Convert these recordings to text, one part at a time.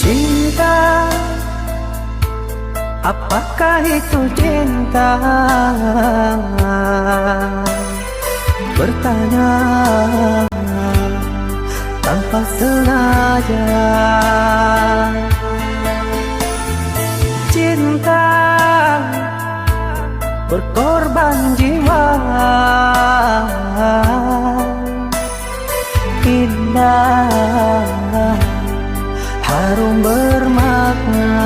Cinta, apakah itu cinta? Bertanya tanpa sengaja. Cinta, berkorban jiwa. Indah, harum bermakna.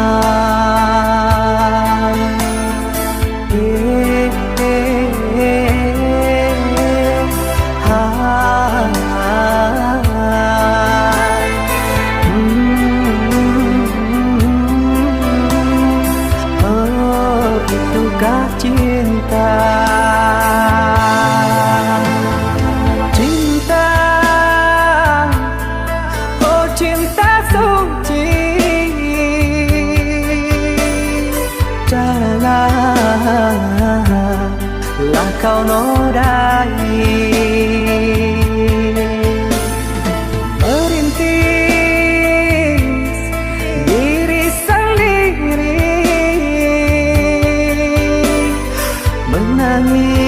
Oh, itukah cinta? Janganlah kau nodai, merintis diri sendiri, menangis